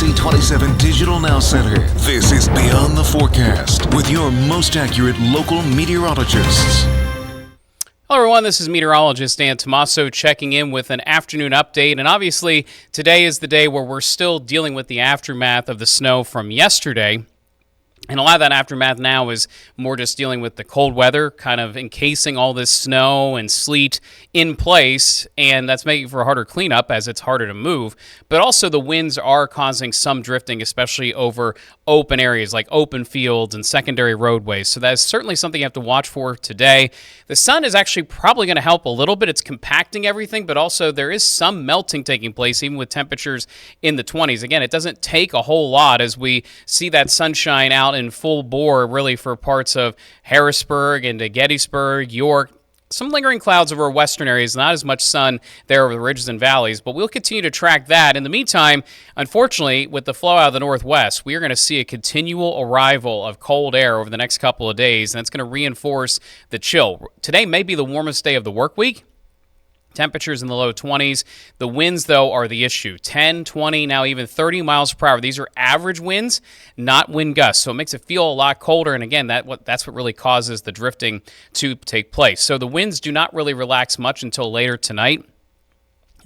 NBC27 Digital Now Center. This is Beyond the Forecast with your most accurate local meteorologists. Hello everyone, this is meteorologist Dan Tomaso checking in with an afternoon update. And obviously, today is the day where we're still dealing with the aftermath of the snow from yesterday. And a lot of that aftermath now is more just dealing with the cold weather, kind of encasing all this snow and sleet in place, and that's making for a harder cleanup as it's harder to move. But also the winds are causing some drifting, especially over open areas like open fields and secondary roadways. So that is certainly something you have to watch for today. The sun is actually probably going to help a little bit. It's compacting everything, but also there is some melting taking place, even with temperatures in the 20s. Again, it doesn't take a whole lot as we see that sunshine out in full bore really for parts of Harrisburg and Gettysburg, York. Some lingering clouds over western areas, not as much sun there over the ridges and valleys, but we'll continue to track that. In the meantime, unfortunately, with the flow out of the northwest, we are going to see a continual arrival of cold air over the next couple of days, and that's going to reinforce the chill. Today may be the warmest day of the work week. Temperatures in the low 20s. The winds, though, are the issue. 10, 20, now even 30 miles per hour. These are average winds, not wind gusts. So it makes it feel a lot colder. And again, that's what really causes the drifting to take place. So the winds do not really relax much until later tonight.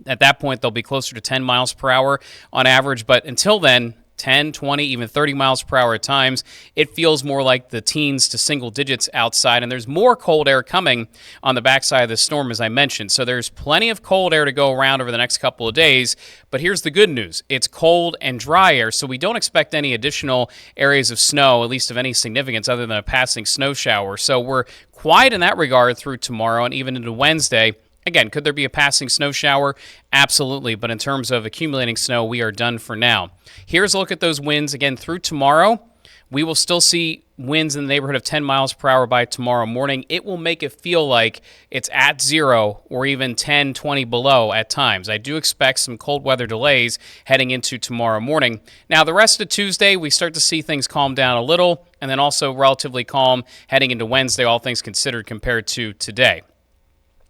At that point, they'll be closer to 10 miles per hour on average. But until then, 10, 20, even 30 miles per hour at times. It feels more like the teens to single digits outside, and there's more cold air coming on the backside of the storm, as I mentioned. So there's plenty of cold air to go around over the next couple of days, but here's the good news. It's cold and dry air, so we don't expect any additional areas of snow, at least of any significance, other than a passing snow shower. So we're quiet in that regard through tomorrow and even into Wednesday. Again, could there be a passing snow shower? Absolutely, but in terms of accumulating snow, we are done for now. Here's a look at those winds again through tomorrow. We will still see winds in the neighborhood of 10 miles per hour by tomorrow morning. It will make it feel like it's at zero or even 10, 20 below at times. I do expect some cold weather delays heading into tomorrow morning. Now, the rest of Tuesday, we start to see things calm down a little, and then also relatively calm heading into Wednesday, all things considered, compared to today.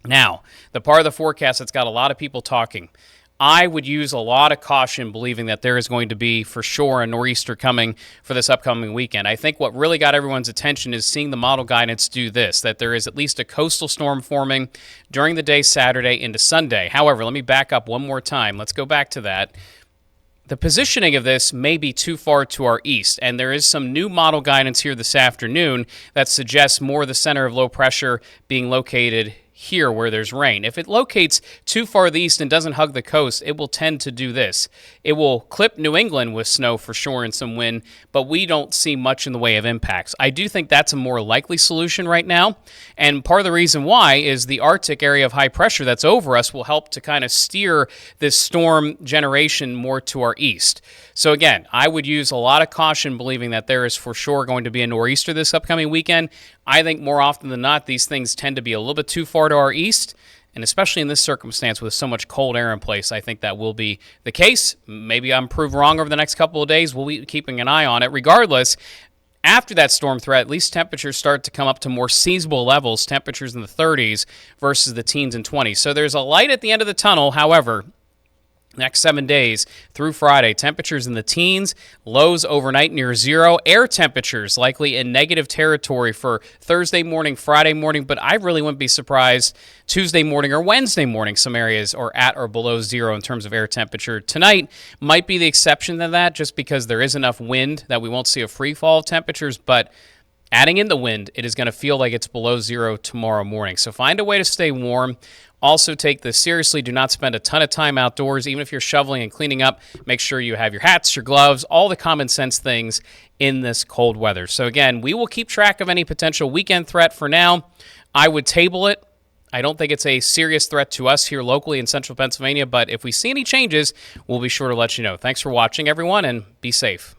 Now, the part of the forecast that's got a lot of people talking, I would use a lot of caution believing that there is going to be, for sure, a nor'easter coming for this upcoming weekend. I think what really got everyone's attention is seeing the model guidance do this, that there is at least a coastal storm forming during the day Saturday into Sunday. However, let me back up one more time. Let's go back to that. The positioning of this may be too far to our east, and there is some new model guidance here this afternoon that suggests more of the center of low pressure being located here where there's rain. If it locates too far east and doesn't hug the coast, it will tend to do this. It will clip New England with snow for sure and some wind, but we don't see much in the way of impacts. I do think that's a more likely solution right now, and part of the reason why is the Arctic area of high pressure that's over us will help to kind of steer this storm generation more to our east. So again, I would use a lot of caution believing that there is for sure going to be a nor'easter this upcoming weekend. I think more often than not, these things tend to be a little bit too far to our east, and especially in this circumstance with so much cold air in place, I think that will be the case. Maybe I'm proved wrong over the next couple of days. We'll be keeping an eye on it. Regardless, after that storm threat, at least temperatures start to come up to more seasonable levels, temperatures in the 30s versus the teens and 20s. So there's a light at the end of the tunnel. However, next 7 days through Friday, temperatures in the teens, lows overnight near zero, air temperatures likely in negative territory for Thursday morning, Friday morning, but I really wouldn't be surprised Tuesday morning or Wednesday morning, some areas are at or below zero in terms of air temperature. Tonight might be the exception to that just because there is enough wind that we won't see a free fall of temperatures, but adding in the wind, it is going to feel like it's below zero tomorrow morning. So find a way to stay warm. Also take this seriously. Do not spend a ton of time outdoors. Even if you're shoveling and cleaning up, make sure you have your hats, your gloves, all the common sense things in this cold weather. So again, we will keep track of any potential weekend threat. For now, I would table it. I don't think it's a serious threat to us here locally in central Pennsylvania, but if we see any changes, we'll be sure to let you know. Thanks for watching, everyone, and be safe.